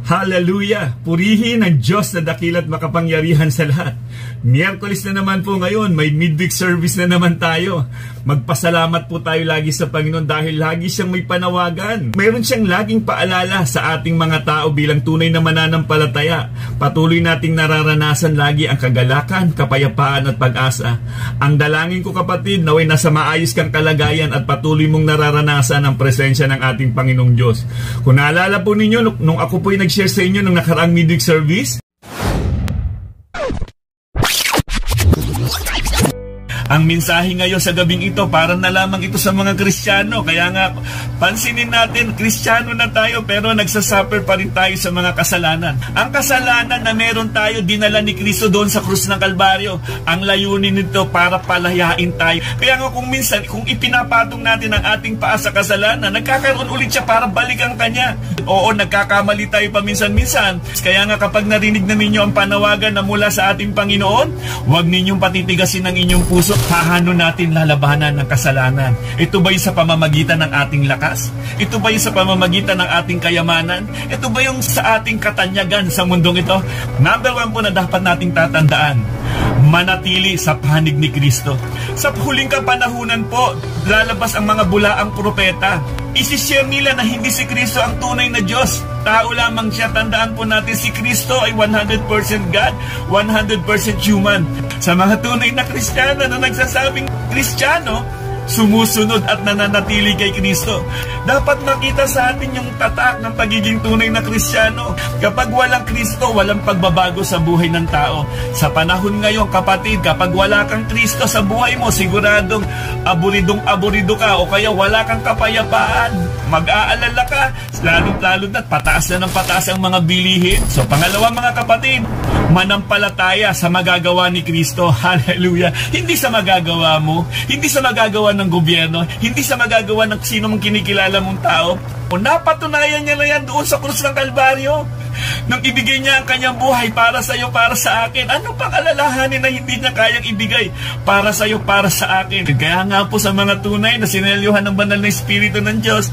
Hallelujah! Purihin ang Diyos na dakila't makapangyarihan sa lahat. Miyerkules na naman po ngayon, may midweek service na naman tayo. Magpasalamat po tayo lagi sa Panginoon dahil lagi siyang may panawagan. Mayroon siyang laging paalala sa ating mga tao bilang tunay na mananampalataya. Patuloy nating nararanasan lagi ang kagalakan, kapayapaan at pag-asa. Ang dalangin ko kapatid, naway nasa maayos kang kalagayan at patuloy mong nararanasan ang presensya ng ating Panginoong Diyos. Kung naalala po ninyo, nung ako po'y nag-share sa inyo nung nakaraang midweek service, ang mensahe ngayon sa gabing ito, parang na lamang ito sa mga Kristiyano. Kaya nga, pansinin natin, Kristiyano na tayo pero nagsasuffer pa rin tayo sa mga kasalanan. Ang kasalanan na meron tayo, dinala ni Kristo doon sa krus ng Kalbaryo. Ang layunin nito para palayain tayo. Kaya nga kung minsan, kung ipinapatong natin ang ating paa sa kasalanan, nagkakaroon ulit siya para balikan kanya. Oo, nagkakamali tayo paminsan-minsan. Kaya nga kapag narinig na ninyo ang panawagan na mula sa ating Panginoon, huwag ninyong patitigasin ang inyong puso. Paano natin lalabanan ng kasalanan? Ito ba yung sa pamamagitan ng ating lakas? Ito ba yung sa pamamagitan ng ating kayamanan? Ito ba yung sa ating katanyagan sa mundong ito? Number 1 po na dapat nating tatandaan, manatili sa panig ni Kristo. Sa huling kapanahunan po, lalabas ang mga bulaang propeta. Isishare nila na hindi si Kristo ang tunay na Diyos. Tao lamang siya. Tandaan po natin, si Kristo ay 100% God, 100% human. Sa mga tunay na Kristiyano na nagsasabing Kristiyano, sumusunod at nananatili kay Kristo. Dapat makita sa atin yung tatak ng pagiging tunay na Kristiyano. Kapag walang Kristo, walang pagbabago sa buhay ng tao. Sa panahon ngayon, kapatid, kapag wala kang Kristo sa buhay mo, siguradong aburidong-aburido ka o kaya wala kang kapayapaan. Mag-aalala ka, lalo na pataas na ng pataas ang mga bilihin. So, pangalawa mga kapatid, manampalataya sa magagawa ni Kristo. Hallelujah! Hindi sa magagawa mo, hindi sa magagawa ng gobyerno, hindi sa magagawa ng sino mong kinikilala mong tao. O napatunayan niya na yan doon sa krus ng Kalbaryo. Nang ibigay niya ang kanyang buhay para sa iyo, para sa akin. Ano pang alalahanin na hindi niya kayang ibigay para sa iyo, para sa akin? Kaya nga po sa mga tunay na sinelyuhan ng banal na Espiritu ng Diyos,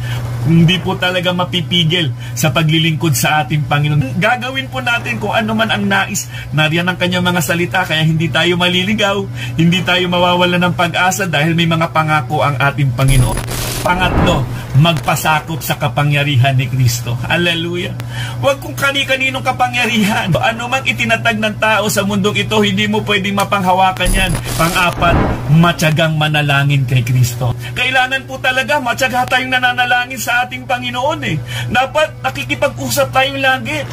hindi po talaga mapipigil sa paglilingkod sa ating Panginoon. Gagawin po natin kung ano man ang nais. Nariyan ang kanyang mga salita, kaya hindi tayo maliligaw, hindi tayo mawawala ng pag-asa dahil may mga pangako ang ating Panginoon. Pangatlo, magpasakop sa kapangyarihan ni Kristo. Hallelujah! Huwag kung kani-kaninong kapangyarihan. Ano mang itinatag ng tao sa mundong ito, hindi mo pwedeng mapanghawakan yan. Pang-apat, matyagang manalangin kay Kristo. Kailangan po talaga matyaga tayong nananalangin sa ating Panginoon Dapat nakikipag-usap tayong lagi.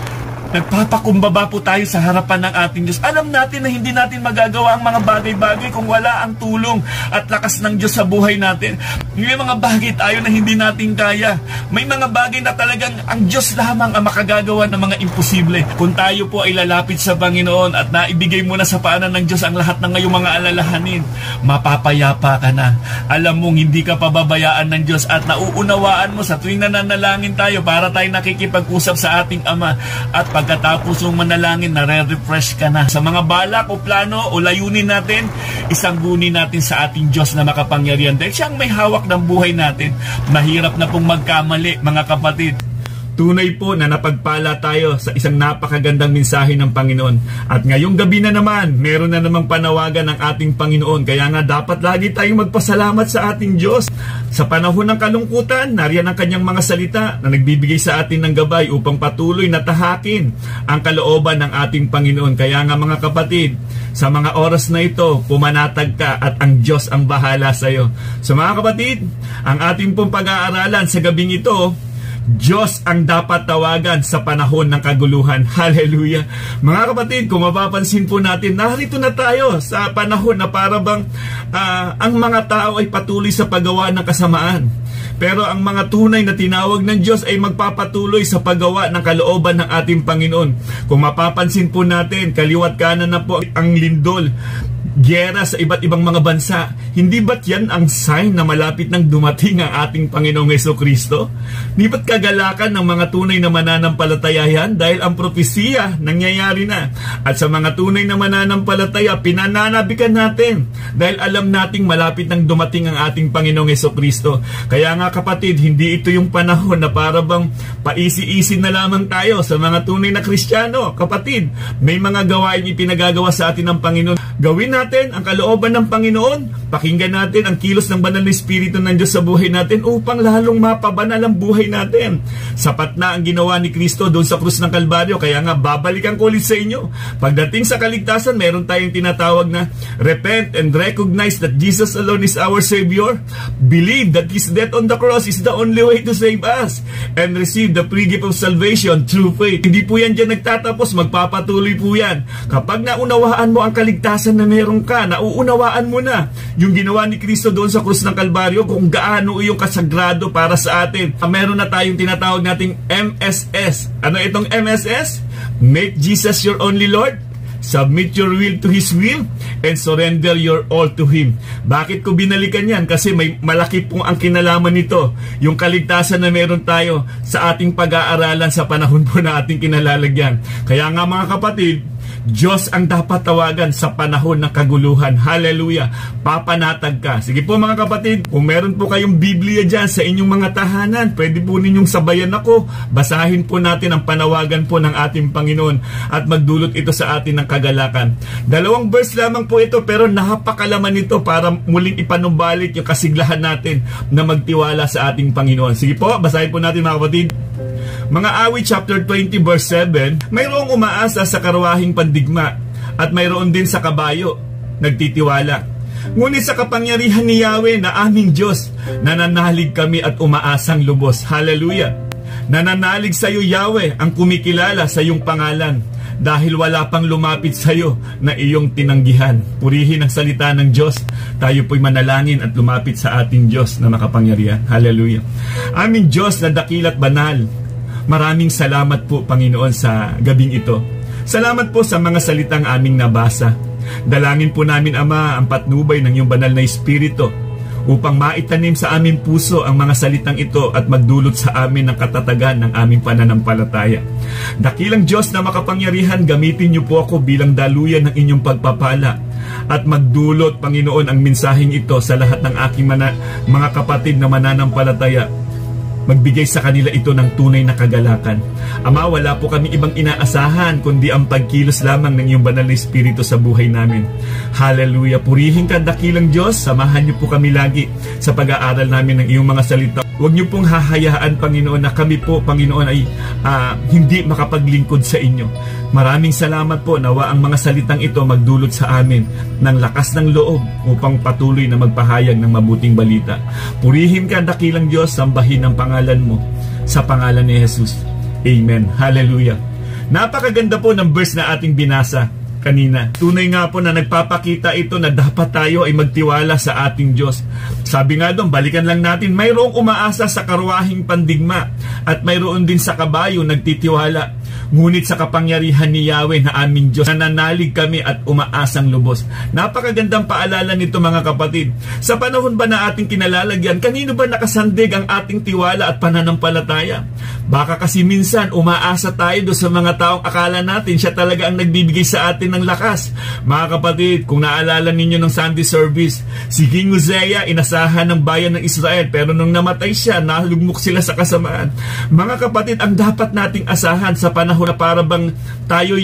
Nagpapakumbaba po tayo sa harapan ng ating Diyos. Alam natin na hindi natin magagawa ang mga bagay-bagay kung wala ang tulong at lakas ng Diyos sa buhay natin. May mga bagay tayo na hindi natin kaya. May mga bagay na talagang ang Diyos lamang ang makagagawa ng mga imposible. Kung tayo po ay lalapit sa Panginoon at naibigay mo na sa paanan ng Diyos ang lahat ng ngayong mga alalahanin, mapapayapa ka na. Alam mong hindi ka pababayaan ng Diyos at nauunawaan mo sa tuwing nananalangin tayo para tayo nakikipag-usap sa ating Ama at pagkatapos mong manalangin, nare-refresh ka na. Sa mga balak o plano o layunin natin, isanggunin natin sa ating Diyos na makapangyarihan. Dahil siyang may hawak ng buhay natin. Mahirap na pong magkamali, mga kapatid. Tunay po na napagpala tayo sa isang napakagandang mensahe ng Panginoon. At ngayong gabi na naman, meron na namang panawagan ng ating Panginoon. Kaya nga dapat lagi tayong magpasalamat sa ating Diyos. Sa panahon ng kalungkutan, nariyan ang kanyang mga salita na nagbibigay sa atin ng gabay upang patuloy na tahakin ang kalooban ng ating Panginoon. Kaya nga mga kapatid, sa mga oras na ito, pumanatag ka at ang Diyos ang bahala sa iyo. So mga kapatid, ang ating pong pag-aaralan sa gabing ito, Diyos ang dapat tawagan sa panahon ng kaguluhan. Hallelujah! Mga kapatid, kung mapapansin po natin, narito na tayo sa panahon na parabang ang mga tao ay patuloy sa paggawa ng kasamaan. Pero ang mga tunay na tinawag ng Diyos ay magpapatuloy sa paggawa ng kalooban ng ating Panginoon. Kung mapapansin po natin, kaliwat kanan na po ang lindol. giyera sa iba't ibang mga bansa. Hindi ba't yan ang sign na malapit nang dumating ang ating Panginoong Jesucristo? Di ba't kagalakan ng mga tunay na mananampalataya yan? Dahil ang propesiya nangyayari na. At sa mga tunay na mananampalataya, pinananabikan natin. Dahil alam nating malapit nang dumating ang ating Panginoong Jesucristo. Kaya nga kapatid, hindi ito yung panahon na para bang paisi-isi na lamang tayo sa mga tunay na Kristiyano. Kapatid, may mga gawain ipinagagawa sa atin ng Panginoon. Gawin natin ang kalooban ng Panginoon. Pakinggan natin ang kilos ng banal na Espiritu ng Diyos sa buhay natin upang lalong mapabanal ang buhay natin. Sapat na ang ginawa ni Kristo doon sa krus ng Kalbaryo. Kaya nga, babalikan ko ulit sa inyo. Pagdating sa kaligtasan, meron tayong tinatawag na repent and recognize that Jesus alone is our Savior. Believe that His death on the cross is the only way to save us. And receive the free gift of salvation through faith. Hindi po yan dyan nagtatapos. Magpapatuloy po yan. Kapag naunawaan mo ang kaligtasan na meron ka, nauunawaan mo na yung ginawa ni Kristo doon sa krus ng Kalbaryo, kung gaano iyong kasagrado para sa atin. Meron na tayong tinatawag nating MSS. Ano itong MSS? Make Jesus your only Lord, submit your will to His will, and surrender your all to Him. Bakit ko binalikan yan? Kasi may malaki pong ang kinalaman nito, yung kaligtasan na meron tayo sa ating pag-aaralan sa panahon po na ating kinalalagyan. Kaya nga mga kapatid, Diyos ang dapat tawagan sa panahon ng kaguluhan. Hallelujah! Papanatag ka. Sige po mga kapatid, kung meron po kayong Biblia dyan sa inyong mga tahanan, pwede po ninyong sabayan ako. Basahin po natin ang panawagan po ng ating Panginoon at magdulot ito sa atin ng kagalakan. 2 verse lamang po ito, pero napakalaman nito para muling ipanumbalik yung kasiglahan natin na magtiwala sa ating Panginoon. Sige po, basahin po natin mga kapatid. Mga Awit chapter 20 verse 7, mayroong umaasa sa karwahing pandigma at mayroon din sa kabayo nagtitiwala. Ngunit sa kapangyarihan ni Yahweh na aming Diyos, nananalig kami at umaasang lubos. Hallelujah! Nananalig sa iyo Yahweh ang kumikilala sa iyong pangalan dahil wala pang lumapit sa iyo na iyong tinanggihan. Purihin ang salita ng Diyos. Tayo po'y manalangin at lumapit sa ating Diyos na makapangyarihan. Hallelujah! Aming Diyos na dakilat banal, maraming salamat po Panginoon sa gabing ito. Salamat po sa mga salitang aming nabasa. Dalangin po namin Ama ang patnubay ng iyong banal na Espiritu upang maitanim sa aming puso ang mga salitang ito at magdulot sa amin ng katatagan ng aming pananampalataya. Dakilang Diyos na makapangyarihan, gamitin niyo po ako bilang daluyan ng inyong pagpapala at magdulot Panginoon ang mensaheng ito sa lahat ng aking mga kapatid na mananampalataya. Magbigay sa kanila ito ng tunay na kagalakan. Ama, wala po kami ibang inaasahan kundi ang pagkilos lamang ng iyong banal na Espiritu sa buhay namin. Hallelujah! Purihin ka, dakilang Diyos. Samahan niyo po kami lagi sa pag-aaral namin ng iyong mga salita. Huwag niyo pong hahayaan, Panginoon, na kami po, Panginoon, ay hindi makapaglingkod sa inyo. Maraming salamat po, nawa ang mga salitang ito magdulot sa amin ng lakas ng loob upang patuloy na magpahayag ng mabuting balita. Purihin ka, dakilang Diyos, sambahin ang pangalan mo sa pangalan ni Jesus. Amen. Hallelujah. Napakaganda po ng verse na ating binasa kanina. Tunay nga po na nagpapakita ito na dapat tayo ay magtiwala sa ating Diyos. Sabi nga doon, balikan lang natin, mayroong umaasa sa karwahing pandigma at mayroon din sa kabayo nagtitiwala. Ngunit sa kapangyarihan ni Yahweh na aming Diyos, nananalig kami at umaasang lubos. Napakagandang paalala nito mga kapatid. Sa panahon ba na ating kinalalagyan, kanino ba nakasandig ang ating tiwala at pananampalataya? Baka kasi minsan umaasa tayo doon sa mga taong akala natin siya talaga ang nagbibigay sa atin ng lakas. Mga kapatid, kung naalala ninyo ng Sunday service, si King Uzziah inasahan ng bayan ng Israel, pero nung namatay siya, nalugmok sila sa kasamaan. Mga kapatid, ang dapat nating asahan sa panahon na para bang tayo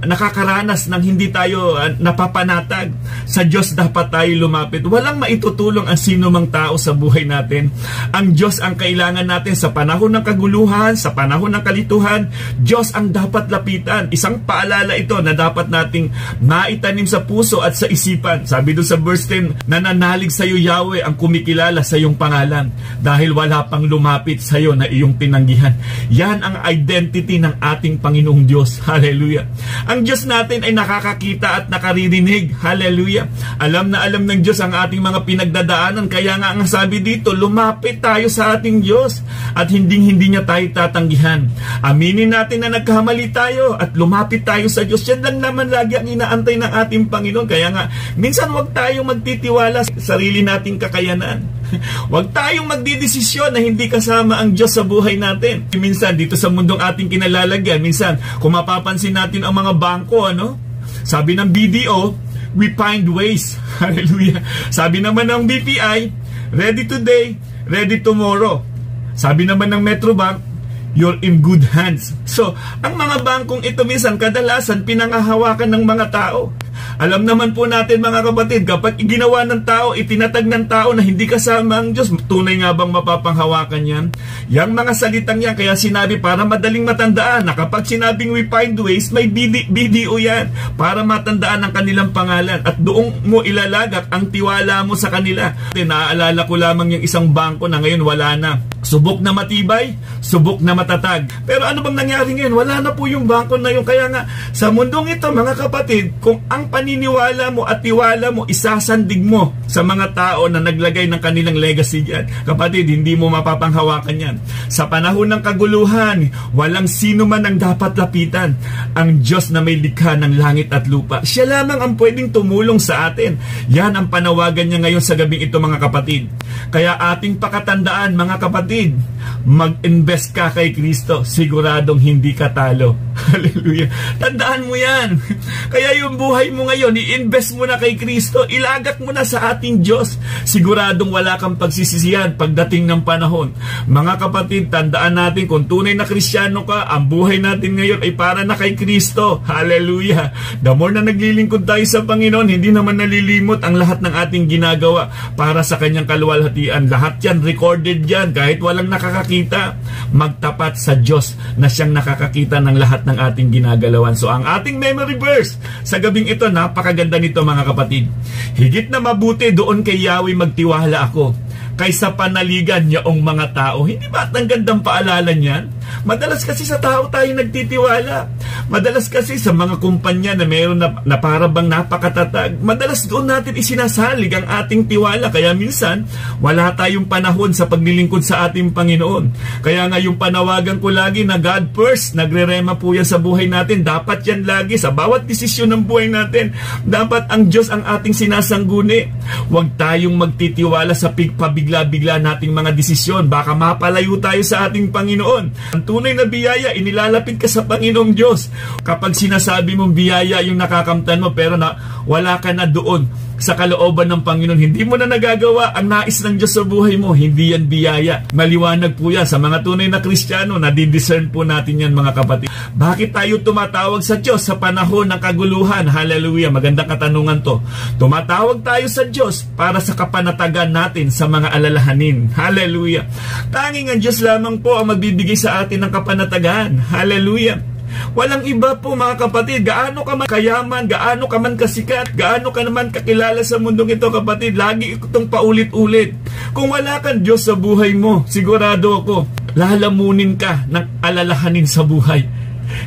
nakakaranas ng hindi tayo napapanatag, sa Diyos dapat tayo lumapit. Walang maitutulong ang sino mang tao sa buhay natin. Ang Diyos ang kailangan natin sa panahon ng kaguluhan, sa panahon ng kalituhan. Diyos ang dapat lapitan. Isang paalala ito na dapat nating maitanim sa puso at sa isipan. Sabi doon sa verse 10, nananalig sa iyo Yahweh ang kumikilala sa iyong pangalan dahil wala pang lumapit sa iyo na iyong tinanggihan. Yan ang identity ng ating Panginoong Diyos. Hallelujah. Hallelujah. Ang Diyos natin ay nakakakita at nakaririnig. Hallelujah. Alam na alam ng Diyos ang ating mga pinagdadaanan. Kaya nga ang sabi dito, lumapit tayo sa ating Diyos at hindi niya tayo tatanggihan. Aminin natin na nagkamali tayo at lumapit tayo sa Diyos. Yan lang naman lagi ang inaantay ng ating Panginoon. Kaya nga, minsan huwag tayong magtitiwala sa sarili nating kakayanan. Huwag tayong magdidesisyon na hindi kasama ang Diyos sa buhay natin. Minsan, dito sa mundong ating kinalalagyan, minsan, kung mapapansin natin ang mga bangko, sabi ng BDO, we find ways. Hallelujah. Sabi naman ng BPI, ready today, ready tomorrow. Sabi naman ng Metrobank, you're in good hands. So, ang mga bangkong ito minsan, kadalasan, pinangahawakan ng mga tao. Alam naman po natin mga kapatid, kapag ginawa ng tao, itinatag ng tao na hindi kasama ang Diyos, tunay nga bang mapapanghawakan yan? Yang mga salitang yan, kaya sinabi para madaling matandaan na kapag sinabing we find ways, may BDO yan para matandaan ang kanilang pangalan at doon mo ilalagak ang tiwala mo sa kanila. Naaalala ko lamang yung isang bangko na ngayon wala na. Subok na matibay, subok na matatag. Pero ano bang nangyari ngayon? Wala na po yung bangko na yun. Kaya nga, sa mundong ito mga kapatid, kung ang paniniwala mo at tiwala mo, isasandig mo sa mga tao na naglagay ng kanilang legacy dyan. Kapatid, hindi mo mapapanghawakan yan. Sa panahon ng kaguluhan, walang sino man ang dapat lapitan. Ang Diyos na may likha ng langit at lupa. Siya lamang ang pwedeng tumulong sa atin. Yan ang panawagan niya ngayon sa gabing ito mga kapatid. Kaya ating pakatandaan mga kapatid, mag-invest ka kay Kristo, siguradong hindi ka talo. Hallelujah. Tandaan mo yan. Kaya yung buhay mo ngayon, i-invest mo na kay Kristo, ilagak mo na sa ating Diyos. Siguradong wala kang pagsisisihan pagdating ng panahon. Mga kapatid, tandaan natin kung tunay na Kristiyano ka, ang buhay natin ngayon ay para na kay Kristo. Hallelujah. The more na naglilingkod tayo sa Panginoon, hindi naman nalilimot ang lahat ng ating ginagawa para sa kanyang kaluwalhatian. Lahat yan, recorded yan, kahit walang nakakakita. Magtapat sa Diyos na siyang nakakakita ng lahat ng ating ginagalawan. So ang ating memory verse sa gabing ito, napakaganda nito mga kapatid. Higit na mabuti doon kay Yahweh magtiwala ako kaysa panaligan niyaong mga tao. Hindi ba ang gandang paalala niyan? Madalas kasi sa tao tayo nagtitiwala. Madalas kasi sa mga kumpanya na mayroon na parabang napakatatag. Madalas doon natin isinasalig ang ating tiwala. Kaya minsan, wala tayong panahon sa paglilingkod sa ating Panginoon. Kaya nga yung panawagan ko lagi na God first, nagre-rema po yan sa buhay natin. Dapat yan lagi sa bawat desisyon ng buhay natin. Dapat ang Diyos ang ating sinasangguni. Huwag tayong magtitiwala sa pabigla-bigla nating mga desisyon. Baka mapalayo tayo sa ating Panginoon. Ang tunay na biyaya, inilalapit ka sa Panginoong Diyos. Kapag sinasabi mong biyaya yung nakakamtan mo, pero wala ka na doon sa kalooban ng Panginoon, hindi mo na nagagawa ang nais ng Diyos sa buhay mo, hindi yan biyaya. Maliwanag po yan sa mga tunay na Kristiyano, nadidiscern po natin yan mga kapatid. Bakit tayo tumatawag sa Diyos sa panahon ng kaguluhan? Hallelujah, magandang katanungan to. Tumatawag tayo sa Diyos para sa kapanatagan natin sa mga alalahanin. Hallelujah. Tanging ang Diyos lamang po ang magbibigay sa atin ng kapanatagan. Hallelujah. Walang iba po mga kapatid. Gaano ka man kayaman, gaano ka man kasikat, gaano ka naman kakilala sa mundong ito kapatid, lagi itong paulit-ulit. Kung wala kang Diyos sa buhay mo, sigurado ako, lalamunin ka ng alalahanin sa buhay.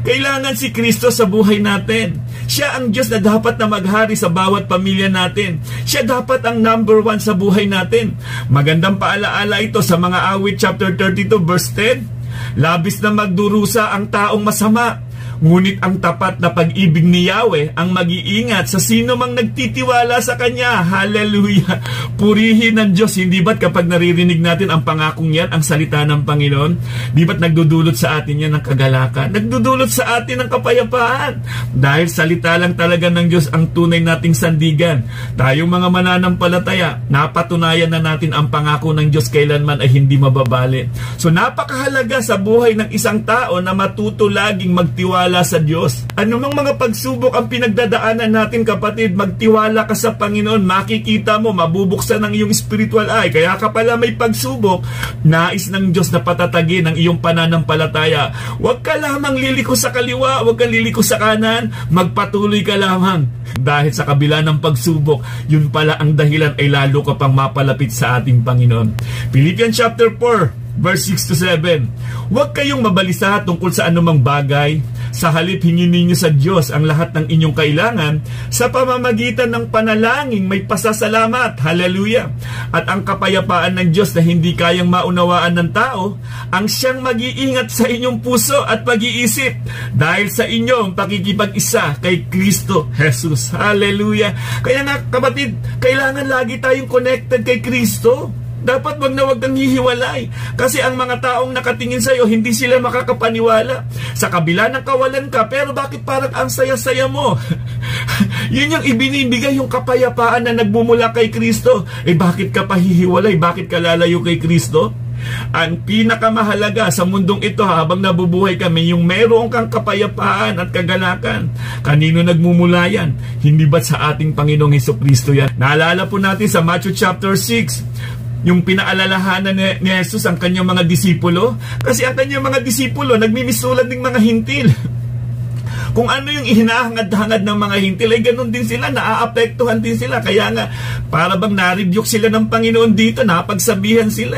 Kailangan si Kristo sa buhay natin. Siya ang Diyos na dapat na maghari sa bawat pamilya natin. Siya dapat ang number 1 sa buhay natin. Magandang paalaala ito sa mga awit chapter 32 verse 10. Labis na magdurusa ang taong masama, ngunit ang tapat na pag-ibig ni Yahweh ang mag-iingat sa sino mang nagtitiwala sa Kanya. Hallelujah! Purihin ng Diyos. Hindi ba't kapag naririnig natin ang pangakong yan, ang salita ng Panginoon, di ba't nagdudulot sa atin yan ng kagalakan? Nagdudulot sa atin ng kapayapaan. Dahil salita lang talaga ng Diyos ang tunay nating sandigan. Tayong mga mananampalataya, napatunayan na natin ang pangako ng Diyos kailanman ay hindi mababali. So napakahalaga sa buhay ng isang tao na matuto laging magtiwala sa Diyos. Anumang mga pagsubok ang pinagdadaanan natin kapatid, magtiwala ka sa Panginoon, makikita mo, mabubuksan ang iyong spiritual eye. Kaya ka pala may pagsubok, nais ng Diyos na patatagin ang iyong pananampalataya. Huwag ka lamang liliko sa kaliwa, huwag ka liliko sa kanan, magpatuloy ka lamang. Dahil sa kabila ng pagsubok, yun pala ang dahilan ay lalo ka pang mapalapit sa ating Panginoon. Philippians chapter 4 verse 6 to 7. Huwag kayong mabalisa tungkol sa anumang bagay, Sa halip, hingin ninyo sa Diyos ang lahat ng inyong kailangan sa pamamagitan ng panalangin may pasasalamat. Hallelujah! At ang kapayapaan ng Diyos na hindi kayang maunawaan ng tao, ang siyang mag-iingat sa inyong puso at pag-iisip dahil sa inyong pakikipag-isa kay Kristo Jesus. Hallelujah! Kaya nga kapatid, kailangan lagi tayong connected kay Kristo. Dapat wag na wag kang hihiwalay. Kasi ang mga taong nakatingin sa'yo, hindi sila makakapaniwala. Sa kabila ng kawalan ka, pero bakit parang ang saya-saya mo? Yun yung ibinibigay, yung kapayapaan na nagmumula kay Kristo. Bakit ka pa hihiwalay? Bakit ka lalayo kay Kristo? Ang pinakamahalaga sa mundong ito habang nabubuhay kami, yung meron kang kapayapaan at kagalakan. Kanino nagmumula yan? Hindi ba't sa ating Panginoong Hesukristo yan? Naalala po natin sa Matthew chapter 6, yung pinaalalahanan ni Jesus ang kanyang mga disipulo. Kasi ang kanyang mga disipulo, nagmimisulan ng mga hintil. Kung ano yung ihinahangad-hangad ng mga hintil, ay ganun din sila, naaapektuhan din sila. Kaya nga, para bang na-rebuke sila ng Panginoon dito, napagsabihan sila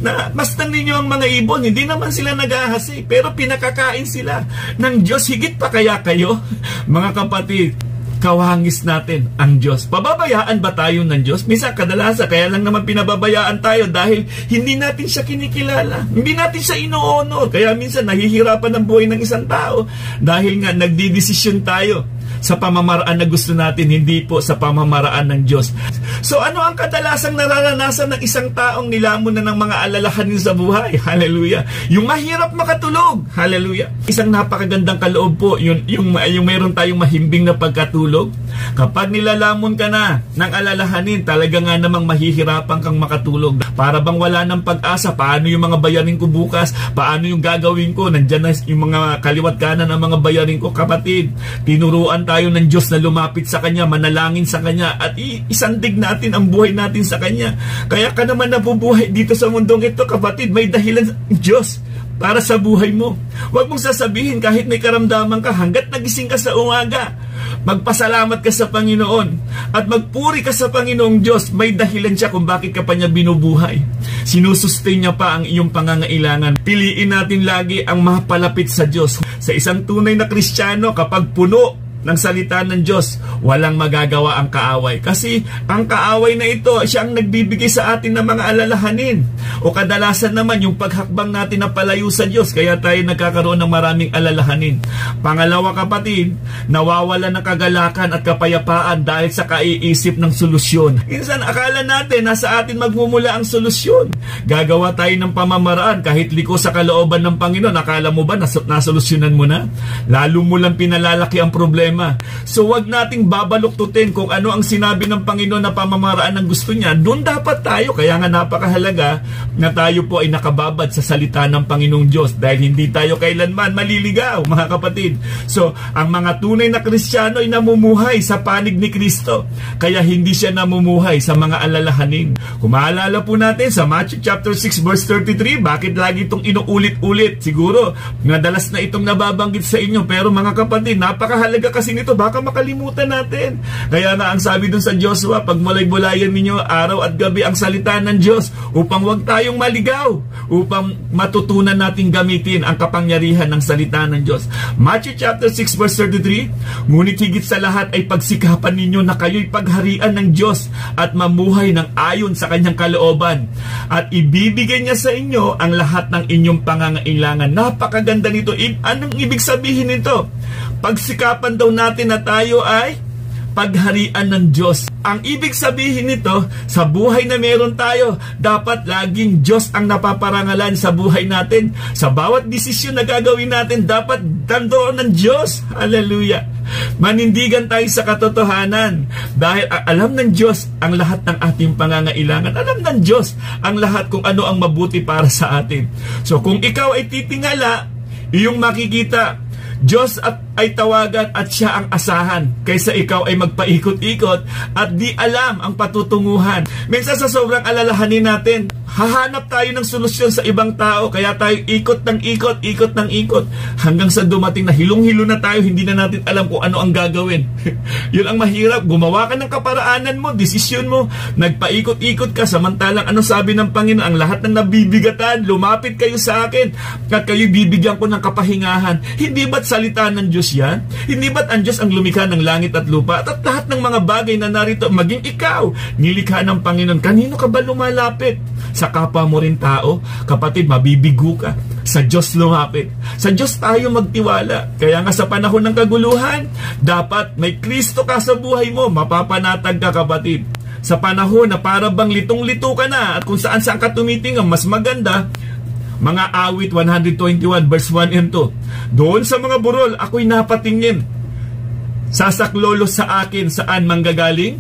na mastan ninyo ang mga ibon, hindi naman sila nag-ahasi, pero pinakakain sila ng Diyos. Higit pa kaya kayo, mga kapatid, kawangis natin ang Diyos. Pababayaan ba tayo ng Diyos? Minsan kadalasan, kaya lang naman pinababayaan tayo dahil hindi natin siya kinikilala. Hindi natin siya ino-honor. Kaya minsan nahihirapan ang buhay ng isang tao dahil nga nagdidesisyon tayo sa pamamaraan na gusto natin, hindi po sa pamamaraan ng Diyos. So ano ang kadalasang nararanasan ng isang taong nilamon na ng mga alalahanin sa buhay? Hallelujah! Yung mahirap makatulog. Hallelujah! Isang napakagandang kaloob po, yung meron tayong mahimbing na pagkatulog. Kapag nilalamon ka na ng alalahanin, talaga nga namang mahihirapan kang makatulog. Para bang wala ng pag-asa, paano yung mga bayarin ko bukas? Paano yung gagawin ko? Nandyan na yung mga kaliwat kanan ng mga bayarin ko. Kapatid, tinuruan tayo ng Diyos na lumapit sa Kanya, manalangin sa Kanya, at isandig natin ang buhay natin sa Kanya. Kaya ka naman nabubuhay dito sa mundong ito, kapatid, may dahilan Diyos para sa buhay mo. Huwag mong sasabihin kahit may karamdaman ka, hanggat nagising ka sa umaga, magpasalamat ka sa Panginoon at magpuri ka sa Panginoong Diyos. May dahilan siya kung bakit ka pa niya binubuhay. Sinusustain niya pa ang iyong pangangailangan. Piliin natin lagi ang mapalapit sa Diyos. Sa isang tunay na Kristiyano, kapag puno ng salita ng Diyos, walang magagawa ang kaaway. Kasi ang kaaway na ito, siya ang nagbibigay sa atin ng mga alalahanin. O kadalasan naman, yung paghakbang natin na palayo sa Diyos, kaya tayo nagkakaroon ng maraming alalahanin. Pangalawa kapatid, nawawala ng kagalakan at kapayapaan dahil sa kaiisip ng solusyon. Minsan akala natin nasa atin magmumula ang solusyon. Gagawa tayo ng pamamaraan kahit liko sa kalooban ng Panginoon. Akala mo ba nasolusyonan mo na? Lalo mo lang pinalalaki ang problema. So wag nating babaluktutin kung ano ang sinabi ng Panginoon na pamamaraan ng gusto niya. Doon dapat tayo. Kaya nga napakahalaga na tayo po ay nakababad sa salita ng Panginoong Diyos dahil hindi tayo kailanman maliligaw, mga kapatid. So ang mga tunay na Kristiyano ay namumuhay sa panig ni Kristo. Kaya hindi siya namumuhay sa mga alalahanin. Kung maalala po natin sa Matthew chapter 6 verse 33, bakit lagi itong inuulit-ulit? Siguro madalas na itong nababanggit sa inyo, pero mga kapatid, napakahalaga kasi nito, baka makalimutan natin. Kaya nga ang sabi dun sa Joshua, pagmulay-mulayan ninyo araw at gabi ang salita ng Diyos upang wag tayong maligaw, upang matutunan natin gamitin ang kapangyarihan ng salita ng Diyos. Matthew chapter 6 verse 33, ngunit higit sa lahat ay pagsikapan ninyo na kayo'y pagharian ng Diyos at mamuhay ng ayon sa kanyang kalooban, at ibibigay niya sa inyo ang lahat ng inyong pangangailangan. Napakaganda nito. Anong ibig sabihin nito? Pagsikapan daw natin na tayo ay pagharian ng Diyos. Ang ibig sabihin nito, sa buhay na meron tayo, dapat laging Diyos ang napaparangalan sa buhay natin. Sa bawat desisyon na gagawin natin, dapat dandoon ng Diyos. Hallelujah! Manindigan tayo sa katotohanan dahil alam ng Diyos ang lahat ng ating pangangailangan. Alam ng Diyos ang lahat kung ano ang mabuti para sa atin. So kung ikaw ay titingala, iyong makikita Diyos ay tawagan at siya ang asahan kaysa ikaw ay magpaikot-ikot at di alam ang patutunguhan. Minsan sa sobrang alalahanin natin, hahanap tayo ng solusyon sa ibang tao, kaya tayo ikot ng ikot, hanggang sa dumating na hilong-hilo na tayo, hindi na natin alam kung ano ang gagawin. Yun ang mahirap. Gumawa ka ng kaparaanan mo, desisyon mo, nagpaikot-ikot ka, samantalang ano sabi ng Panginoon, ang lahat ng nabibigatan, lumapit kayo sa akin at kayo bibigyan ko ng kapahingahan. Hindi ba't salita ng Diyos yan? Hindi ba't ang Diyos ang lumikha ng langit at lupa at lahat ng mga bagay na narito, maging ikaw, nilikha ng Panginoon? Kanino ka ba lumalapit? Sa kapwa mo rin tao? Kapatid, mabibigo ka. Sa Diyos lumapit. Sa Diyos tayo magtiwala. Kaya nga sa panahon ng kaguluhan, dapat may Kristo ka sa buhay mo, mapapanatag ka, kapatid. Sa panahon na para bang litong-lito ka na at kung saan-saan ka tumitingin, mas maganda, mga awit 121 verse 1 and 2. Doon sa mga burol, ako'y napatingin. Sasaklolo sa akin, saan manggagaling?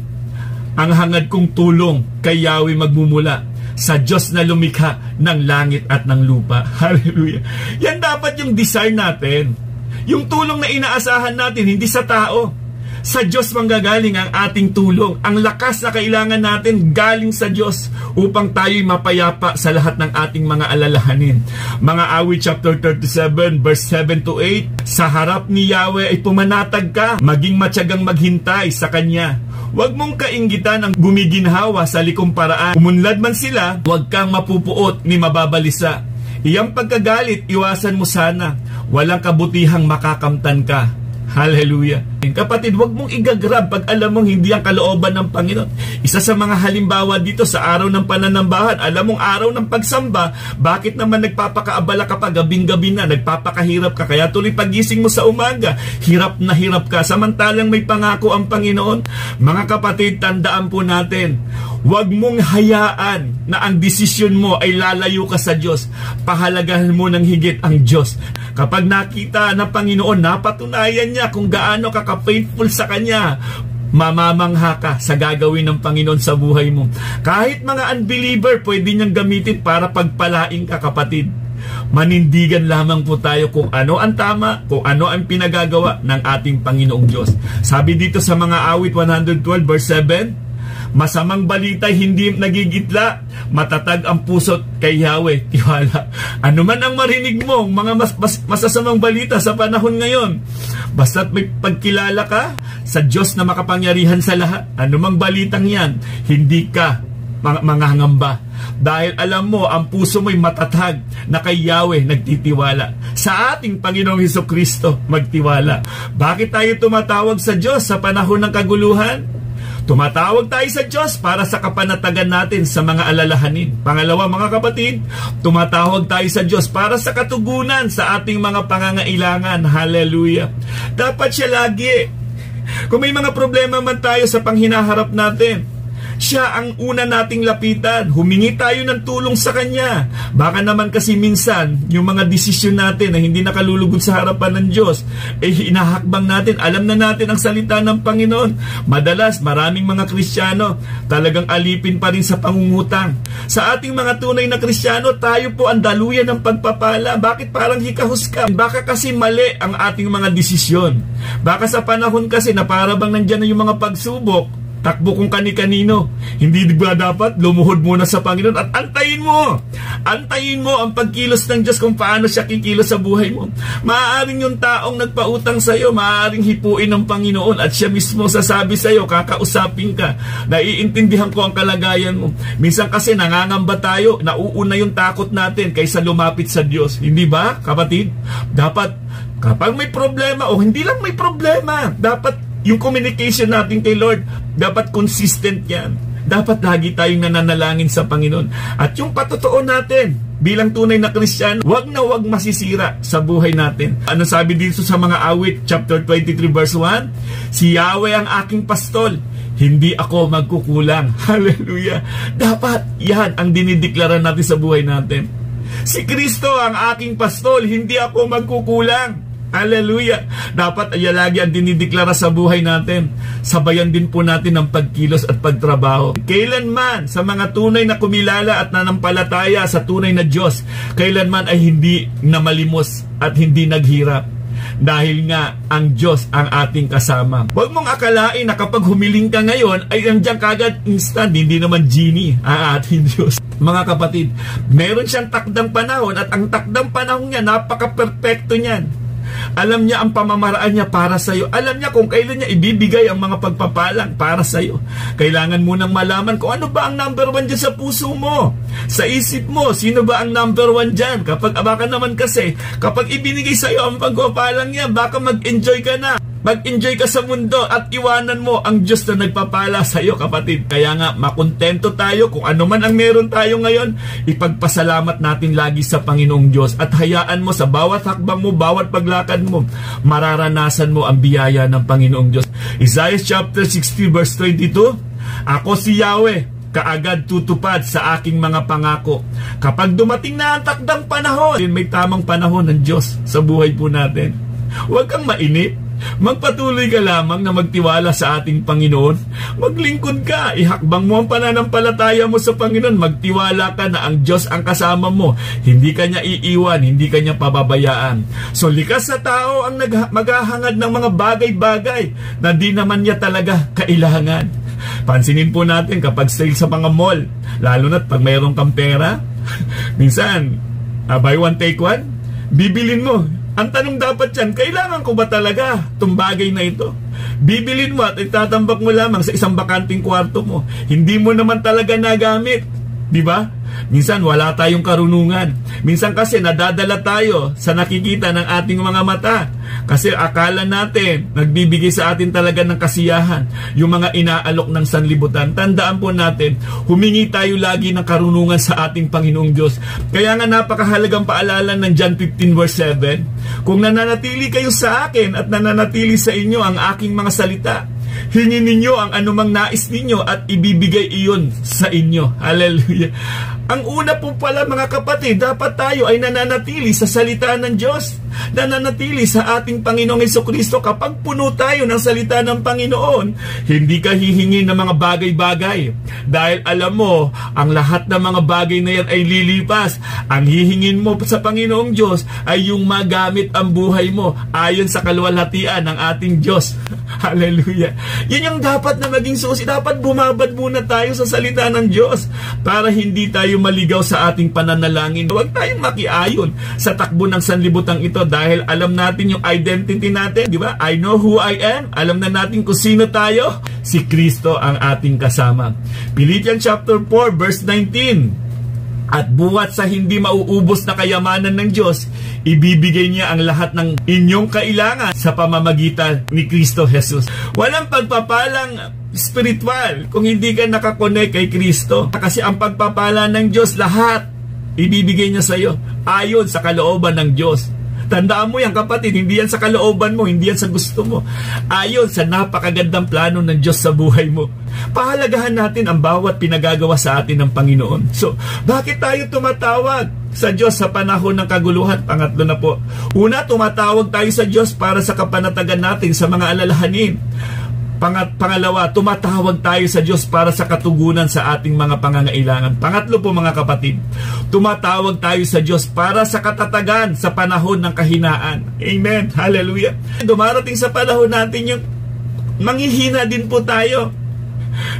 Ang hangad kong tulong kay Yahweh magmumula sa Diyos na lumikha ng langit at ng lupa. Hallelujah. Yan dapat yung desire natin. Yung tulong na inaasahan natin, hindi sa tao. Sa Diyos manggagaling ang ating tulong. Ang lakas na kailangan natin galing sa Diyos upang tayo'y mapayapa sa lahat ng ating mga alalahanin. Mga awit chapter 37 verse 7 to 8. Sa harap ni Yahweh ay pumanatag ka, maging matyagang maghintay sa Kanya. Huwag mong kainggitan ang gumiginhawa sa likom paraan. Umunlad man sila, huwag kang mapupuot ni mababalisa. Iyang pagkagalit, iwasan mo sana. Walang kabutihang makakamtan ka. Hallelujah. Kapatid, huwag mong igagrab pag alam mong hindi ang kalooban ng Panginoon. Isa sa mga halimbawa dito sa araw ng pananambahan, alam mong araw ng pagsamba, bakit naman nagpapakaabala ka pa gabing-gabi na, nagpapakahirap ka, kaya tuloy pagising mo sa umaga, hirap na hirap ka, samantalang may pangako ang Panginoon. Mga kapatid, tandaan po natin, huwag mong hayaan na ang desisyon mo ay lalayo ka sa Diyos. Pahalagahan mo ng higit ang Diyos. Kapag nakita ng Panginoon, napatunayan niya kung gaano ka ka-faithful sa Kanya, mamamangha ka sa gagawin ng Panginoon sa buhay mo. Kahit mga unbeliever, pwede niyang gamitin para pagpalain ka, kapatid. Manindigan lamang po tayo kung ano ang tama, kung ano ang pinagagawa ng ating Panginoong Diyos. Sabi dito sa mga awit 112 verse 7, masamang balita'y hindi nagigitla, matatag ang puso't kay Yahweh tiwala. Ano man ang marinig mo, mga masasamang balita sa panahon ngayon, basta't may pagkilala ka sa Diyos na makapangyarihan sa lahat, anumang balitang yan, hindi ka mangangamba. Dahil alam mo, ang puso mo'y matatag na kay Yahweh nagtitiwala. Sa ating Panginoong Hesukristo magtiwala. Bakit tayo tumatawag sa Diyos sa panahon ng kaguluhan? Tumatawag tayo sa Diyos para sa kapanatagan natin sa mga alalahanin. Pangalawa, mga kapatid, tumatawag tayo sa Diyos para sa katugunan sa ating mga pangangailangan. Hallelujah. Dapat siya lagi. Kung may mga problema man tayo sa panghinaharap natin, siya ang una nating lapitan. Humingi tayo ng tulong sa Kanya. Baka naman kasi minsan, yung mga desisyon natin na hindi nakalulugod sa harapan ng Diyos, hinahakbang natin. Alam na natin ang salita ng Panginoon. Madalas, maraming mga Kristiyano talagang alipin pa rin sa pangungutang. Sa ating mga tunay na Kristiyano, tayo po ang daluyan ng pagpapala. Bakit parang hikahusga? Baka kasi mali ang ating mga desisyon. Baka sa panahon kasi na para bang nandyan na yung mga pagsubok, takbo kung kani-kanino. Hindi ba dapat lumuhod muna sa Panginoon at antayin mo? Antayin mo ang pagkilos ng Diyos kung paano siya kikilos sa buhay mo. Maaaring yung taong nagpautang sa iyo, maaaring hipuin ng Panginoon at siya mismo sasabi sa iyo, kakausapin ka, naiintindihan ko ang kalagayan mo. Minsan kasi nangangamba tayo, nauuna yung takot natin kaysa lumapit sa Diyos. Hindi ba, kapatid? Dapat, kapag may problema, o hindi lang may problema, dapat yung communication natin kay Lord, dapat consistent yan. Dapat lagi tayong nananalangin sa Panginoon. At yung patotoo natin, bilang tunay na Kristiyano, wag na wag masisira sa buhay natin. Ano sabi dito sa mga awit, chapter 23 verse 1? Si Yahweh ang aking pastol, hindi ako magkukulang. Hallelujah. Dapat yan ang dinideklara natin sa buhay natin. Si Kristo ang aking pastol, hindi ako magkukulang. Hallelujah. Dapat ay lagi ang dinideklara sa buhay natin. Sabayan din po natin ang pagkilos at pagtrabaho. Kailanman sa mga tunay na kumilala at nanampalataya sa tunay na Diyos, kailanman ay hindi namalimos at hindi naghirap. Dahil nga ang Diyos ang ating kasama. Huwag mong akalain na kapag humiling ka ngayon ay andiyan kagad instant. Hindi naman genie ang ating Diyos. Mga kapatid, meron siyang takdang panahon at ang takdang panahon niya napaka-perfecto niyan. Alam niya ang pamamaraan niya para sa iyo. Alam niya kung kailan niya ibibigay ang mga pagpapalang para sa iyo. Kailangan mo nang malaman kung ano ba ang number 1 dyan sa puso mo, sa isip mo. Sino ba ang number 1 dyan? Baka naman kasi, kapag ibinigay sa iyo ang pagpapalang niya, baka mag-enjoy ka na. Mag-enjoy ka sa mundo at iwanan mo ang Diyos na nagpapala sa iyo, kapatid. Kaya nga, makontento tayo kung ano man ang meron tayo ngayon. Ipagpasalamat natin lagi sa Panginoong Diyos at hayaan mo sa bawat hakbang mo, bawat paglakad mo, mararanasan mo ang biyaya ng Panginoong Diyos. Isaiah chapter 60 verse 22, Ako si Yahweh, kaagad tutupad sa aking mga pangako. Kapag dumating na ang takdang panahon, may tamang panahon ng Diyos sa buhay po natin. Huwag kang mainip. Magpatuloy ka lamang na magtiwala sa ating Panginoon. Maglingkod ka, ihakbang mo ang pananampalataya mo sa Panginoon. Magtiwala ka na ang Diyos ang kasama mo. Hindi ka niya iiwan, hindi ka niya pababayaan. So likas sa tao ang maghahangad ng mga bagay-bagay na di naman niya talaga kailangan. Pansinin po natin kapag sale sa mga mall, lalo na't pag mayroong kang pera, minsan, buy one take one, bibilin mo. Ang tanong dapat yan, kailangan ko ba talaga itong bagay na ito? Bibilin mo at itatambak mo lamang sa isang bakanting kwarto mo. Hindi mo naman talaga nagamit. Di ba? Minsan wala tayong karunungan. Minsan kasi nadadala tayo sa nakikita ng ating mga mata. Kasi akala natin, nagbibigay sa atin talaga ng kasiyahan yung mga inaalok ng sanlibutan. Tandaan po natin, humingi tayo lagi ng karunungan sa ating Panginoong Diyos. Kaya nga napakahalagang paalala ng John 15 verse 7, Kung nananatili kayo sa akin at nananatili sa inyo ang aking mga salita, hingin ninyo ang anumang nais ninyo at ibibigay iyon sa inyo. Hallelujah. Ang una po pala mga kapatid, dapat tayo ay nananatili sa salita ng Diyos. Nananatili sa ating Panginoong Hesukristo. Kapag puno tayo ng salita ng Panginoon, hindi ka hihingi ng mga bagay-bagay. Dahil alam mo, ang lahat ng mga bagay na yan ay lilipas. Ang hihingin mo sa Panginoong Diyos ay yung magamit ang buhay mo ayon sa kaluwalhatian ng ating Diyos. Hallelujah. Yun yung dapat na maging susi. Dapat bumabad muna tayo sa salita ng Diyos para hindi tayo maligaw sa ating pananalangin. Huwag tayong makiayon sa takbo ng sanlibutang ito dahil alam natin yung identity natin, di ba? I know who I am. Alam na natin kung sino tayo. Si Kristo ang ating kasama. Philippians chapter 4 verse 19. At buwat sa hindi mauubos na kayamanan ng Diyos, ibibigay niya ang lahat ng inyong kailangan sa pamamagitan ni Kristo Jesus. Walang pagpapalang spiritual kung hindi ka nakakonect kay Kristo. Kasi ang pagpapala ng Diyos, lahat ibibigay niya sa iyo ayon sa kalooban ng Diyos. Tandaan mo yan kapatid, hindi yan sa kalooban mo, hindi yan sa gusto mo. Ayon sa napakagandang plano ng Diyos sa buhay mo. Pahalagahan natin ang bawat pinagagawa sa atin ng Panginoon. So, bakit tayo tumatawag sa Diyos sa panahon ng kaguluhan? Pangatlo na po. Una, tumatawag tayo sa Diyos para sa kapanatagan natin sa mga alalahanin. Pangalawa, tumatawag tayo sa Diyos para sa katugunan sa ating mga pangangailangan. Pangatlo po mga kapatid, tumatawag tayo sa Diyos para sa katatagan sa panahon ng kahinaan. Amen. Hallelujah. Dumarating sa panahon natin yung manghihina din po tayo.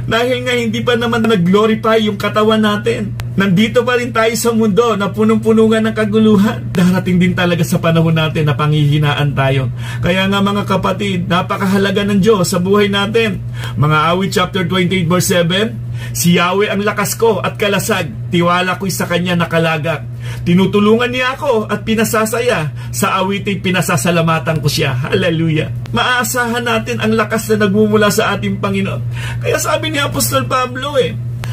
Dahil nga hindi pa naman nag-glorify yung katawan natin. Nandito pa rin tayo sa mundo na punong-punungan ng kaguluhan. Darating din talaga sa panahon natin na panghihinaan tayo. Kaya nga mga kapatid, napakahalaga ng Diyos sa buhay natin. Mga Awit chapter 28 verse 7, Si Yahweh ang lakas ko at kalasag, tiwala ko'y sa Kanya nakalagak. Tinutulungan niya ako at pinasasaya, sa awiting pinasasalamatan ko siya. Hallelujah. Maaasahan natin ang lakas na nagmumula sa ating Panginoon. Kaya sabi ni Apostol Pablo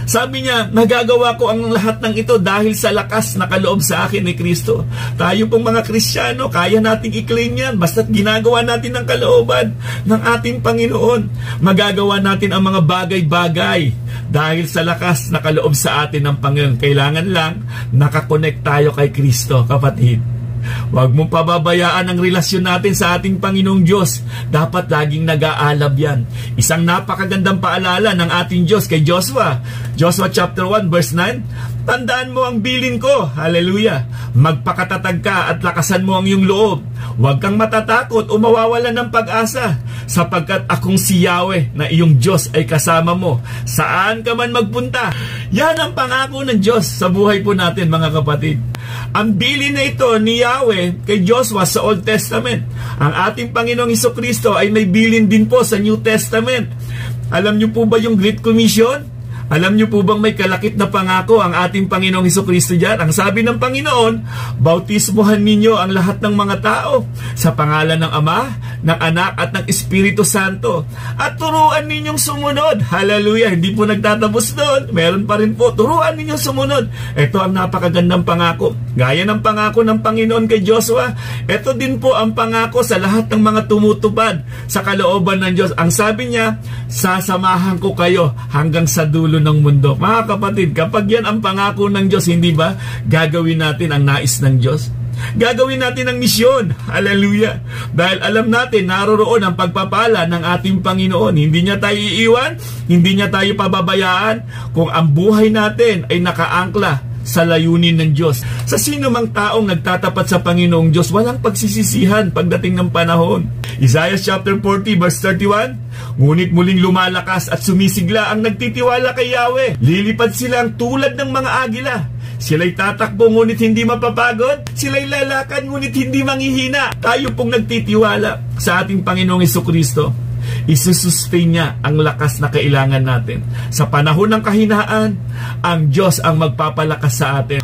sabi niya, nagagawa ko ang lahat ng ito dahil sa lakas na kaloob sa akin ni Kristo. Tayo pong mga Kristiyano, kaya nating i-claim yan. Basta't ginagawa natin ang kalooban ng ating Panginoon. Magagawa natin ang mga bagay-bagay dahil sa lakas na kaloob sa atin ng Panginoon. Kailangan lang nakakonect tayo kay Kristo, kapatid. Huwag mong pababayaan ang relasyon natin sa ating Panginoong Diyos. Dapat laging nag-aalab yan. Isang napakagandang paalala ng ating Diyos kay Joshua. Joshua chapter 1 verse 9, Tandaan mo ang bilin ko. Hallelujah. Magpakatatag ka at lakasan mo ang iyong loob. Huwag kang matatakot o mawawalan ng pag-asa, sapagkat akong si Yahweh na iyong Diyos ay kasama mo. Saan ka man magpunta. Yan ang pangako ng Diyos sa buhay po natin, mga kapatid. Ang bilin na ito ni Yahweh kay Joshua sa Old Testament. Ang ating Panginoong Hesukristo ay may bilin din po sa New Testament. Alam niyo po ba yung Great Commission? Alam niyo po bang may kalakip na pangako ang ating Panginoong Hesukristo dyan? Ang sabi ng Panginoon, bautismohan ninyo ang lahat ng mga tao sa pangalan ng Ama, ng Anak at ng Espiritu Santo. At turuan ninyong sumunod. Hallelujah! Hindi po nagtatapos doon. Meron pa rin po. Turuan ninyong sumunod. Ito ang napakagandang pangako. Gaya ng pangako ng Panginoon kay Joshua, ito din po ang pangako sa lahat ng mga tumutupad sa kalooban ng Diyos. Ang sabi niya, sasamahan ko kayo hanggang sa dulo ng mundo. Mga kapatid, kapag yan ang pangako ng Diyos, hindi ba gagawin natin ang nais ng Diyos? Gagawin natin ang misyon. Hallelujah! Dahil alam natin, naroroon ang pagpapala ng ating Panginoon. Hindi niya tayo iiwan, hindi niya tayo pababayaan kung ang buhay natin ay nakaangkla sa layunin ng Diyos. Sa sino mang taong nagtatapat sa Panginoong Diyos, walang pagsisisihan pagdating ng panahon. Isaiah chapter 40 verse 31, ngunit muling lumalakas at sumisigla ang nagtitiwala kay Yahweh. Lilipad silang tulad ng mga agila. Sila'y tatakbo ngunit hindi mapapagod. Sila'y lalakad ngunit hindi manghihina. Tayo pong nagtitiwala sa ating Panginoong Hesukristo. Isusustain niya ang lakas na kailangan natin. Sa panahon ng kahinaan, ang Diyos ang magpapalakas sa atin.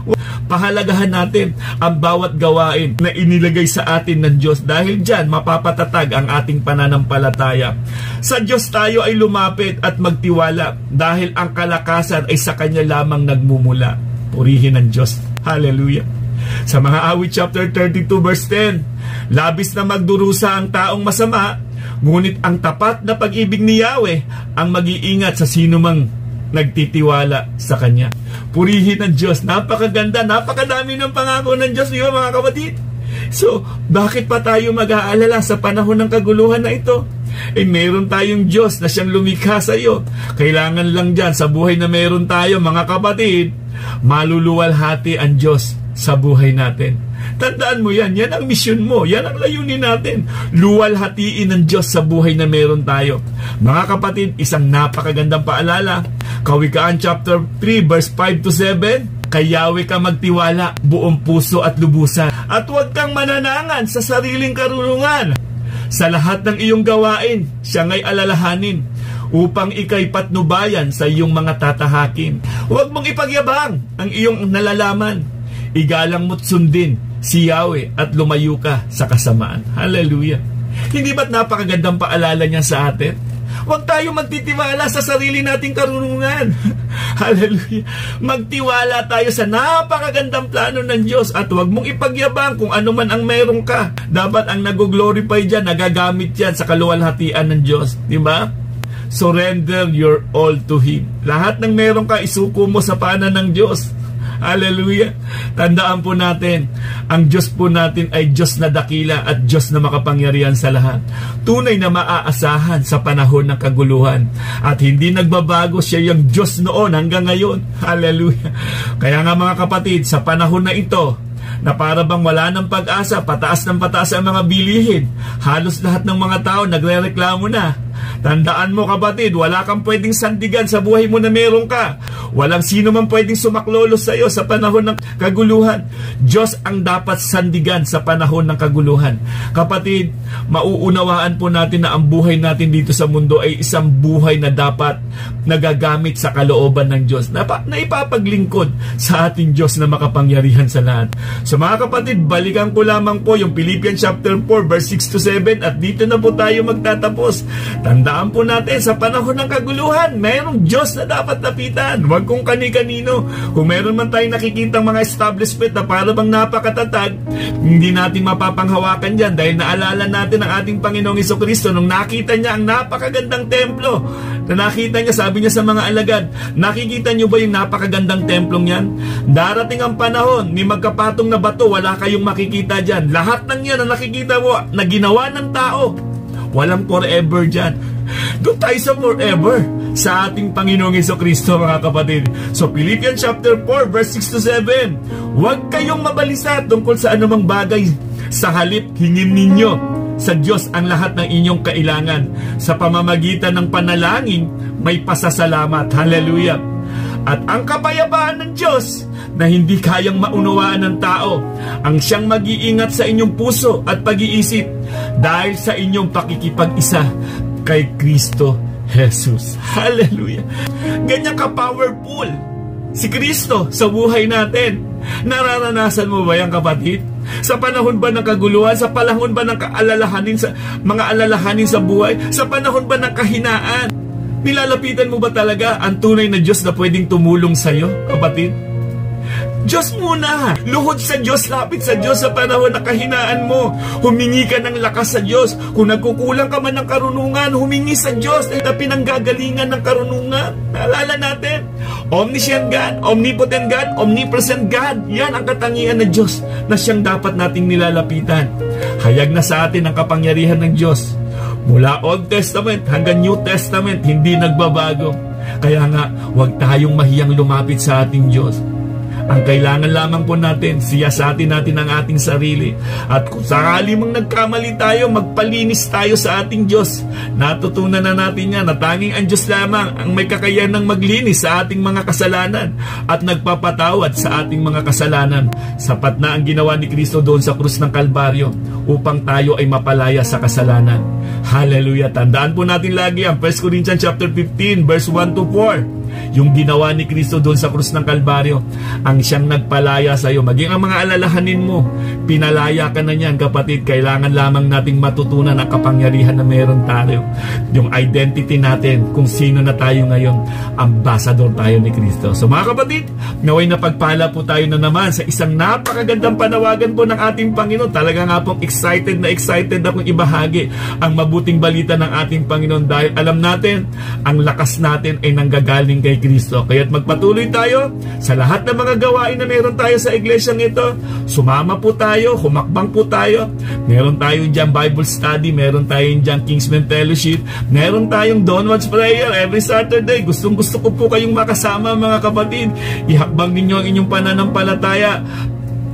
Pahalagahan natin ang bawat gawain na inilagay sa atin ng Diyos, dahil dyan mapapatatag ang ating pananampalataya. Sa Diyos tayo ay lumapit at magtiwala, dahil ang kalakasan ay sa Kanya lamang nagmumula. Purihin ang Diyos. Hallelujah! Sa mga awit chapter 32 verse 10, labis na magdurusa ang taong masama, ngunit ang tapat na pag-ibig ni Yahweh ang mag-iingat sa sino mang nagtitiwala sa Kanya. Purihin ang Diyos. Napakaganda, napakadami ng pangako ng Diyos, di ba mga kapatid? So, bakit pa tayo mag-aalala sa panahon ng kaguluhan na ito? Eh, meron tayong Diyos na siyang lumikha sa iyo. Kailangan lang dyan sa buhay na meron tayo, mga kapatid, maluluwalhati ang Diyos sa buhay natin. Tandaan mo yan, yan ang misyon mo, yan ang layunin natin. Luwalhatiin ng Diyos sa buhay na meron tayo. Mga kapatid, isang napakagandang paalala. Kawikaan chapter 3 verse 5 to 7, kay Yahweh ka magtiwala buong puso at lubusan, at huwag kang mananangan sa sariling karunungan. Sa lahat ng iyong gawain, siya nga'y alalahanin, upang ika'y patnubayan sa iyong mga tatahakin. Huwag mong ipagyabang ang iyong nalalaman. Igalang mo't sundin si Yahweh at lumayo ka sa kasamaan. Hallelujah! Hindi ba't napakagandang paalala niya sa atin? Huwag tayo magtitiwala sa sarili nating karunungan. Hallelujah! Magtiwala tayo sa napakagandang plano ng Diyos, at huwag mong ipagyabang kung ano man ang meron ka. Dapat ang nag-glorify dyan, nagagamit yan sa kaluwalhatian ng Diyos. Diba? Surrender your all to Him. Lahat ng meron ka, isuko mo sa paanan ng Diyos. Hallelujah! Tandaan po natin, ang Diyos po natin ay Diyos na dakila at Diyos na makapangyarihan sa lahat. Tunay na maaasahan sa panahon ng kaguluhan. At hindi nagbabago, siya yung Diyos noon hanggang ngayon. Hallelujah! Kaya nga mga kapatid, sa panahon na ito, na para bang wala ng pag-asa, pataas ng pataas ang mga bilihin, halos lahat ng mga tao nagre-reklamo na. Tandaan mo kapatid, wala kang pwedeng sandigan sa buhay mo na meron ka. Walang sino man pwedeng sumaklolo sa iyo sa panahon ng kaguluhan. Diyos ang dapat sandigan sa panahon ng kaguluhan. Kapatid, mauunawaan po natin na ang buhay natin dito sa mundo ay isang buhay na dapat nagagamit sa kalooban ng Diyos, na ipapaglingkod sa ating Diyos na makapangyarihan sa lahat. So mga kapatid, balikan ko lamang po yung Philippians chapter 4 verse 6 to 7, at dito na po tayo magtatapos. Tandaan po natin, sa panahon ng kaguluhan, mayroong Diyos na dapat lapitan. Huwag kung kani-kanino. Kung meron man tayong nakikitang mga establishment na para bang napakatatag, hindi natin mapapanghawakan dyan, dahil naalala natin ang ating Panginoong Hesukristo nung nakita niya ang napakagandang templo. Na nakita niya, sabi niya sa mga alagad, nakikita niyo ba yung napakagandang templong yan? Darating ang panahon, ni magkapatong na bato, wala kayong makikita dyan. Lahat ng yan na nakikita mo, na ginawa ng tao, walang forever dyan. Doon tayo sa forever. sa ating Panginoong Hesukristo, mga kapatid. So Philippians chapter 4 verse 6 to 7, huwag kayong mabalisa tungkol sa anumang bagay, sa halip hingin ninyo sa Diyos ang lahat ng inyong kailangan. Sa pamamagitan ng panalangin, may pasasalamat. Hallelujah! At ang kapayapaan ng Diyos na hindi kayang maunawaan ng tao, ang siyang mag-iingat sa inyong puso at pag-iisip dahil sa inyong pakikipag-isa kay Kristo Jesus. Hallelujah! Ganyan ka-powerful si Kristo sa buhay natin. Nararanasan mo ba yan, kapatid? Sa panahon ba ng kaguluhan? Sa panahon ba ng mga alalahanin sa buhay? Sa panahon ba ng kahinaan? Nilalapitan mo ba talaga ang tunay na Diyos na pwedeng tumulong sa iyo, kapatid? Diyos muna. Luhod sa Diyos, lapit sa Diyos sa panahon na kahinaan mo. Humingi ka ng lakas sa Diyos. Kung nagkukulang ka man ng karunungan, humingi sa Diyos na pinanggagalingan ng karunungan. Naalala natin, omniscient God, omnipotent God, omnipresent God. Yan ang katangian ng Diyos na siyang dapat nating nilalapitan. Hayag na sa atin ang kapangyarihan ng Diyos. Mula Old Testament hanggang New Testament, hindi nagbabago. Kaya nga, huwag tayong mahiyang lumapit sa ating Diyos. Ang kailangan lamang po natin, siyasatin natin ang ating sarili. At kung sakali mong nagkamali tayo, magpalinis tayo sa ating Diyos. Natutunan na natin yan na tanging ang Diyos lamang ang may kakayanang maglinis sa ating mga kasalanan at nagpapatawad sa ating mga kasalanan. Sapat na ang ginawa ni Kristo doon sa krus ng Kalbaryo upang tayo ay mapalaya sa kasalanan. Hallelujah! Tandaan po natin lagi ang 1 Corinthians chapter 15 verse 1 to 4. Yung ginawa ni Kristo doon sa krus ng Kalbaryo, ang siyang nagpalaya sa iyo. Maging ang mga alalahanin mo, pinalaya ka na niyan, kapatid. Kailangan lamang nating matutunan ang kapangyarihan na meron tayo. Yung identity natin, kung sino na tayo ngayon, ambassador tayo ni Kristo. So mga kapatid, naway na pagpala po tayo na naman sa isang napakagandang panawagan po ng ating Panginoon. Talaga nga pong excited akong ibahagi ang mabuting balita ng ating Panginoon dahil alam natin, ang lakas natin ay nanggagaling kay Kristo. Kaya't magpatuloy tayo sa lahat ng mga gawain na meron tayo sa iglesyang ito. Sumama po tayo, humakbang po tayo. Meron tayong dyan Bible study, meron tayong dyan Kingsmen Fellowship, meron tayong Dawnwatch Prayer every Saturday. Gustong-gusto ko po kayong makasama, mga kapatid. Ihakbang ninyo ang inyong pananampalataya.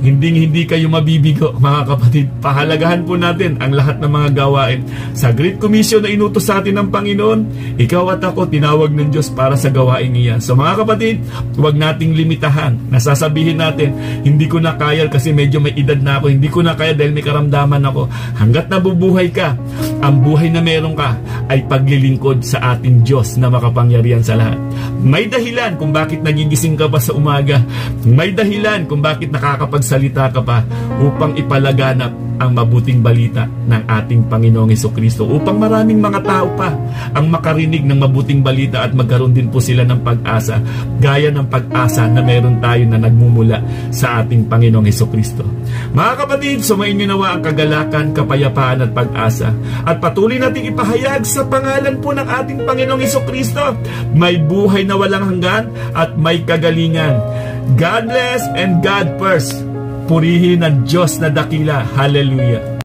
Hindi kayo mabibigo, mga kapatid. Pahalagahan po natin ang lahat ng mga gawain. Sa Great Commission na inutos sa atin ng Panginoon, ikaw at ako tinawag ng Diyos para sa gawain iyan. So mga kapatid, huwag nating limitahan. Nasasabihin natin, hindi ko na kaya kasi medyo may edad na ako. Hindi ko na kaya dahil may karamdaman ako. Hanggat nabubuhay ka, ang buhay na meron ka ay paglilingkod sa ating Diyos na makapangyarihan sa lahat. May dahilan kung bakit nagigising ka pa sa umaga. May dahilan kung bakit nakakapagsalita ka pa upang ipalaganap ang mabuting balita ng ating Panginoong Hesukristo, upang maraming mga tao pa ang makarinig ng mabuting balita at magkaroon din po sila ng pag-asa, gaya ng pag-asa na meron tayo na nagmumula sa ating Panginoong Hesukristo. Mga kapatid, sumain niyo nawa ang kagalakan, kapayapaan at pag-asa, at patuloy nating ipahayag sa pangalan po ng ating Panginoong Hesukristo. May buhay na walang hanggan at may kagalingan. God bless and God first. Purihin ang Diyos na dakila. Hallelujah.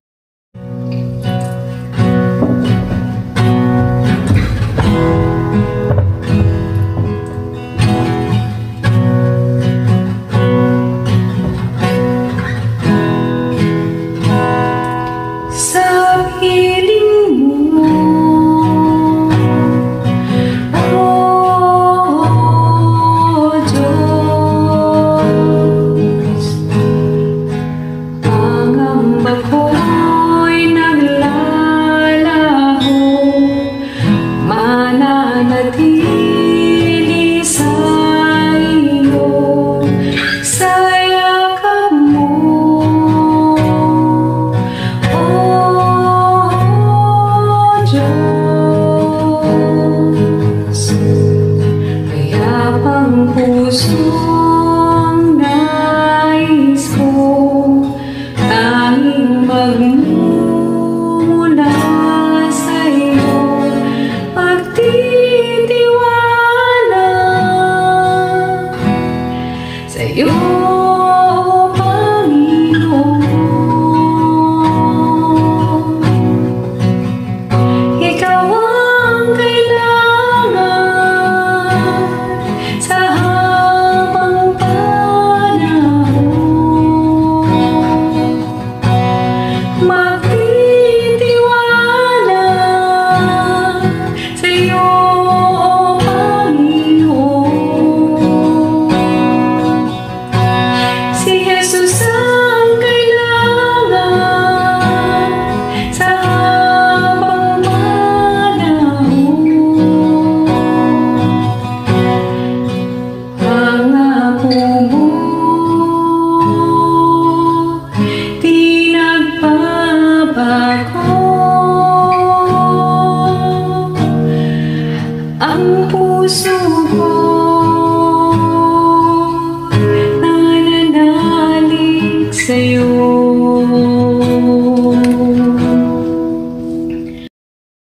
Ang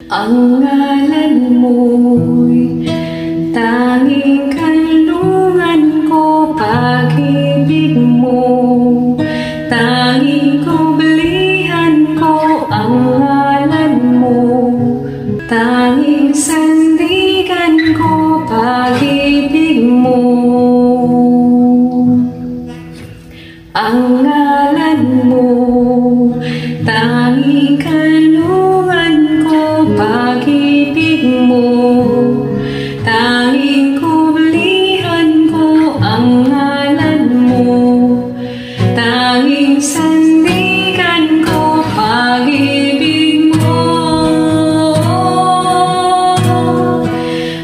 Ang ngalan mo'y tanging kanlungan ko, pag-ibig mo tanging kublihan ko. Ang ngalan mo tanging sandigan ko, pag-ibig mo. Ang ngalan mo tanging kanlungan ko, pag-ibig mo tanging kublihan ko. Ang ngalan mo tanging sandigan ko, pag-ibig mo.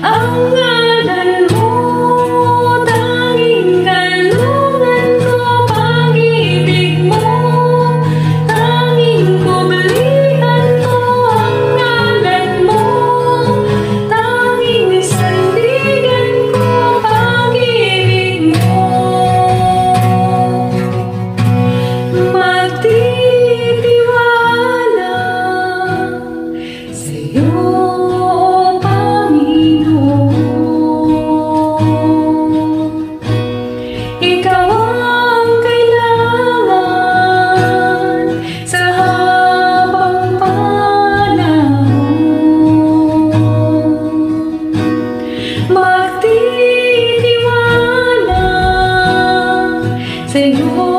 Ang ngalan mo tanging kanlungan ko, pag-ibig mo tanging kublihan ko. Ang ngalan mo tanging sandigan ko, pag-ibig mo. Magtitiwala sa'yo, Panginoon. Ikaw ang kailangan sa habang panahon. Magtitiwala sa'yo,